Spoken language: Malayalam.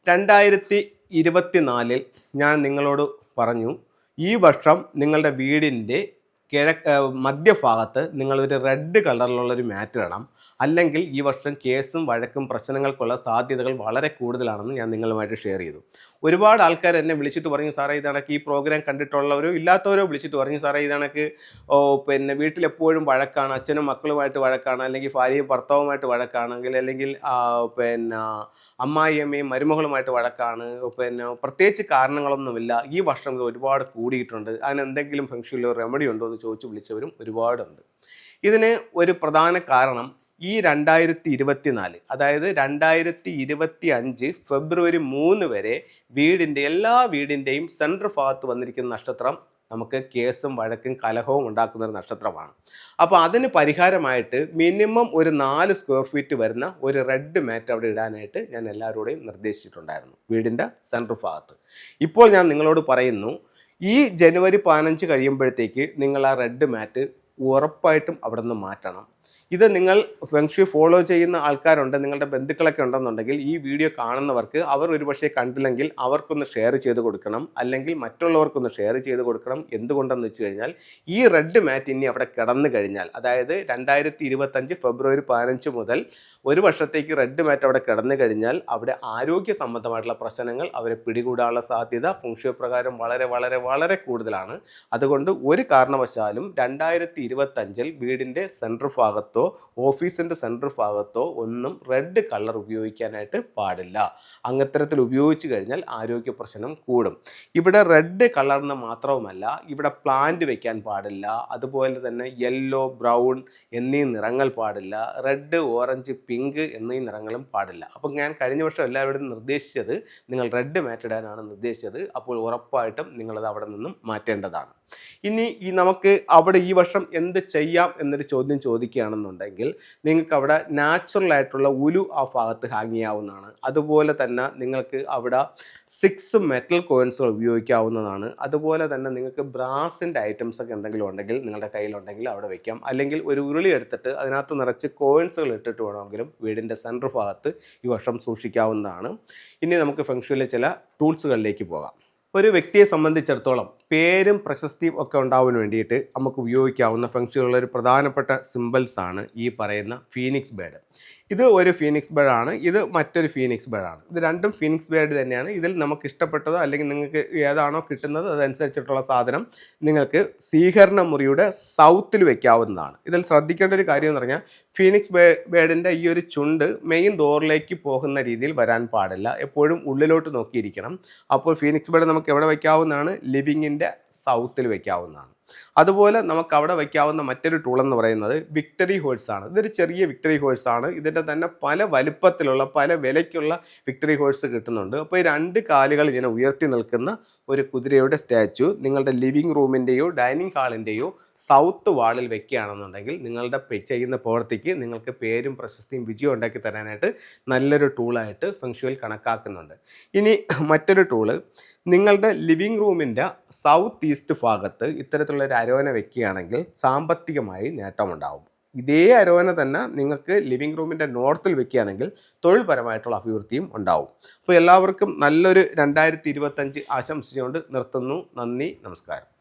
2024 ഞാൻ നിങ്ങളോട് പറഞ്ഞു, ഈ വർഷം നിങ്ങളുടെ വീടിൻ്റെ മധ്യഭാഗത്ത് നിങ്ങളൊരു റെഡ് കളറിലുള്ളൊരു മാറ്റ് ഇടണം. അല്ലെങ്കിൽ ഈ വർഷം കേസും വഴക്കും പ്രശ്നങ്ങൾക്കുള്ള സാധ്യതകൾ വളരെ കൂടുതലാണെന്ന് ഞാൻ നിങ്ങളുമായിട്ട് ഷെയർ ചെയ്തു. ഒരുപാട് ആൾക്കാർ എന്നെ വിളിച്ചിട്ട് പറഞ്ഞു, സാറേ ഇതണക്ക് ഈ പ്രോഗ്രാം കണ്ടിട്ടുള്ളവരോ ഇല്ലാത്തവരോ വിളിച്ചിട്ട് പറഞ്ഞു, സാറേ ഇതണക്ക് പിന്നെ വീട്ടിലെപ്പോഴും വഴക്കാണ്, അച്ഛനും മക്കളുമായിട്ട് വഴക്കാണ്, അല്ലെങ്കിൽ ഭാര്യയും ഭർത്താവുമായിട്ട് വഴക്കാണെങ്കിൽ, അല്ലെങ്കിൽ പിന്നെ അമ്മായിയമ്മയും മരുമകളുമായിട്ട് വഴക്കാണ്, പിന്നെ പ്രത്യേകിച്ച് കാരണങ്ങളൊന്നുമില്ല, ഈ വർഷം ഇത് ഒരുപാട് കൂടിയിട്ടുണ്ട്, അതിനെന്തെങ്കിലും ഫംഗ്ഷനിലോ റെമഡി ഉണ്ടോ എന്ന് ചോദിച്ചു വിളിച്ചവരും ഒരുപാടുണ്ട്. ഇതിന് ഒരു പ്രധാന കാരണം ഈ 2024, അതായത് 2025 ഫെബ്രുവരി 3 വരെ എല്ലാ വീടിൻ്റെയും സെൻട്രൽ ഭാഗത്ത് വന്നിരിക്കുന്ന നക്ഷത്രം നമുക്ക് കേസും വഴക്കും കലഹവും ഉണ്ടാക്കുന്ന ഒരു നക്ഷത്രമാണ്. അപ്പോൾ അതിന് പരിഹാരമായിട്ട് മിനിമം ഒരു 4 സ്ക്വയർ ഫീറ്റ് വരുന്ന ഒരു റെഡ് മാറ്റ് അവിടെ ഇടാനായിട്ട് ഞാൻ എല്ലാവരോടെയും നിർദ്ദേശിച്ചിട്ടുണ്ടായിരുന്നു, വീടിൻ്റെ സെൻട്രൽ ഭാഗത്ത്. ഇപ്പോൾ ഞാൻ നിങ്ങളോട് പറയുന്നു, ഈ ജനുവരി 15 കഴിയുമ്പോഴത്തേക്ക് നിങ്ങൾ ആ റെഡ് മാറ്റ് ഉറപ്പായിട്ടും അവിടെ നിന്ന് മാറ്റണം. ഇത് നിങ്ങൾ ഫെങ്ഷു ഫോളോ ചെയ്യുന്ന ആൾക്കാരുണ്ട്, നിങ്ങളുടെ ബന്ധുക്കളൊക്കെ ഉണ്ടെന്നുണ്ടെങ്കിൽ ഈ വീഡിയോ കാണുന്നവർക്ക്, അവർ ഒരുപക്ഷെ കണ്ടില്ലെങ്കിൽ അവർക്കൊന്ന് ഷെയർ ചെയ്ത് കൊടുക്കണം, അല്ലെങ്കിൽ മറ്റുള്ളവർക്കൊന്ന് ഷെയർ ചെയ്ത് കൊടുക്കണം. എന്തുകൊണ്ടെന്ന് വെച്ച് കഴിഞ്ഞാൽ ഈ റെഡ് മാറ്റ് ഇനി അവിടെ കിടന്നു കഴിഞ്ഞാൽ, അതായത് 2025 ഫെബ്രുവരി 15 മുതൽ ഒരു വർഷത്തേക്ക് റെഡ് മാറ്റ് അവിടെ കിടന്നു കഴിഞ്ഞാൽ അവിടെ ആരോഗ്യ സംബന്ധമായിട്ടുള്ള പ്രശ്നങ്ങൾ അവരെ പിടികൂടാനുള്ള സാധ്യത ഫെങ്ഷു പ്രകാരം വളരെ വളരെ വളരെ കൂടുതലാണ്. അതുകൊണ്ട് ഒരു കാരണവശാലും 2025 വീടിൻ്റെ സെൻട്രൽ ഭാഗത്തോ ഓഫീസിൻ്റെ സെൻട്രൽ ഭാഗത്തോ ഒന്നും റെഡ് കളർ ഉപയോഗിക്കാനായിട്ട് പാടില്ല. അങ്ങത്തരത്തിൽ ഉപയോഗിച്ചു കഴിഞ്ഞാൽ ആരോഗ്യ പ്രശ്നം കൂടും. ഇവിടെ റെഡ് കളറിന് മാത്രവുമല്ല, ഇവിടെ പ്ലാന്റ് വെക്കാൻ പാടില്ല, അതുപോലെ തന്നെ യെല്ലോ, ബ്രൗൺ എന്നീ നിറങ്ങൾ പാടില്ല, റെഡ്, ഓറഞ്ച്, പിങ്ക് എന്നീ നിറങ്ങളും പാടില്ല. അപ്പോൾ ഞാൻ കഴിഞ്ഞ വർഷം എല്ലാവരോടും നിർദ്ദേശിച്ചത് നിങ്ങൾ റെഡ് മാറ്റ് ഇടാനാണ് നിർദ്ദേശിച്ചത്. അപ്പോൾ ഉറപ്പായിട്ടും നിങ്ങളത് അവിടെ നിന്നും മാറ്റേണ്ടതാണ്. ഇനി നമുക്ക് അവിടെ ഈ വർഷം എന്ത് ചെയ്യാം എന്നൊരു ചോദ്യം ചോദിക്കുകയാണെന്നുണ്ടെങ്കിൽ, നിങ്ങൾക്ക് അവിടെ നാച്ചുറൽ ആയിട്ടുള്ള ഉലു ആ ഭാഗത്ത് ഹാങ് ചെയ്യാവുന്നതാണ്. അതുപോലെ തന്നെ നിങ്ങൾക്ക് അവിടെ 6 മെറ്റൽ കോയിൻസുകൾ ഉപയോഗിക്കാവുന്നതാണ്. അതുപോലെ തന്നെ നിങ്ങൾക്ക് ബ്രാസിൻ്റെ ഐറ്റംസ് ഒക്കെ എന്തെങ്കിലും ഉണ്ടെങ്കിൽ നിങ്ങളുടെ കയ്യിലുണ്ടെങ്കിൽ അവിടെ വയ്ക്കാം. അല്ലെങ്കിൽ ഒരു ഉരുളി എടുത്തിട്ട് അതിനകത്ത് നിറച്ച് കോയിൻസുകൾ ഇട്ടിട്ട് വേണമെങ്കിലും വീടിൻ്റെ സെൻട്രൽ ഭാഗത്ത് ഈ വർഷം സൂക്ഷിക്കാവുന്നതാണ്. ഇനി നമുക്ക് ഫെങ്ഷുയിലെ ചില ടൂൾസുകളിലേക്ക് പോകാം. ഒരു വ്യക്തിയെ സംബന്ധിച്ചിടത്തോളം പേരും പ്രശസ്തിയും ഒക്കെ ഉണ്ടാവാൻ വേണ്ടിയിട്ട് നമുക്ക് ഉപയോഗിക്കാവുന്ന ഫെങ്ഷുയിലുള്ള ഒരു പ്രധാനപ്പെട്ട സിമ്പിൾസാണ് ഈ പറയുന്ന ഫീനിക്സ് ബേർഡ്. ഇത് ഒരു ഫീനിക്സ് ബേർഡാണ്, ഇത് മറ്റൊരു ഫീനിക്സ് ബേർഡാണ്. ഇത് രണ്ടും ഫീനിക്സ് ബേർഡ് തന്നെയാണ്. ഇതിൽ നമുക്ക് ഇഷ്ടപ്പെട്ടതോ അല്ലെങ്കിൽ നിങ്ങൾക്ക് ഏതാണോ കിട്ടുന്നത് അതനുസരിച്ചിട്ടുള്ള സാധനം നിങ്ങൾക്ക് സ്വീകരണ മുറിയുടെ സൗത്തിൽ വെക്കാവുന്നതാണ്. ഇതിൽ ശ്രദ്ധിക്കേണ്ട ഒരു കാര്യം എന്ന് പറഞ്ഞാൽ, ഫീനിക്സ് ബേർഡിൻ്റെ ഈ ഒരു ചുണ്ട് മെയിൻ ഡോറിലേക്ക് പോകുന്ന രീതിയിൽ വരാൻ പാടില്ല, എപ്പോഴും ഉള്ളിലോട്ട് നോക്കിയിരിക്കണം. അപ്പോൾ ഫീനിക്സ് ബേർഡ് നമുക്ക് എവിടെ വയ്ക്കാവുന്നതാണ്? ലിവിങ്ങിൻ്റെ സൗത്തിൽ വയ്ക്കാവുന്നതാണ്. അതുപോലെ നമുക്ക് അവിടെ വയ്ക്കാവുന്ന മറ്റൊരു ടൂൾ എന്ന് പറയുന്നത് വിക്ടറി ഹോഴ്സ് ആണ്. ഇതൊരു ചെറിയ വിക്ടറി ഹോഴ്സ് ആണ്. ഇതിൻ്റെ തന്നെ പല വലുപ്പത്തിലുള്ള പല വിലയ്ക്കുള്ള വിക്ടറി ഹോഴ്സ് കിട്ടുന്നുണ്ട്. അപ്പോൾ ഈ 2 കാലുകൾ ഇങ്ങനെ ഉയർത്തി നിൽക്കുന്ന ഒരു കുതിരയുടെ സ്റ്റാച്ചു നിങ്ങളുടെ ലിവിങ് റൂമിൻ്റെയോ ഡൈനിങ് ഹാളിൻ്റെയോ സൗത്ത് വാളിൽ വെക്കുകയാണെന്നുണ്ടെങ്കിൽ നിങ്ങളുടെ ചെയ്യുന്ന പ്രവൃത്തിക്ക് നിങ്ങൾക്ക് പേരും പ്രശസ്തിയും വിജയം ഉണ്ടാക്കി തരാനായിട്ട് നല്ലൊരു ടൂളായിട്ട് ഫെങ്ഷുയിൽ കണക്കാക്കുന്നുണ്ട്. ഇനി മറ്റൊരു ടൂള്, നിങ്ങളുടെ ലിവിങ് റൂമിൻ്റെ സൗത്ത് ഈസ്റ്റ് ഭാഗത്ത് ഇത്തരത്തിലുള്ള ഒരു അരോന വെക്കുകയാണെങ്കിൽ സാമ്പത്തികമായി നേട്ടമുണ്ടാവും. ഇതേ അരോന തന്നെ നിങ്ങൾക്ക് ലിവിങ് റൂമിൻ്റെ നോർത്തിൽ വെക്കുകയാണെങ്കിൽ തൊഴിൽപരമായിട്ടുള്ള അഭിവൃദ്ധിയും ഉണ്ടാവും. അപ്പോൾ എല്ലാവർക്കും നല്ലൊരു 2025 ആശംസിച്ചുകൊണ്ട് നിർത്തുന്നു. നന്ദി, നമസ്കാരം.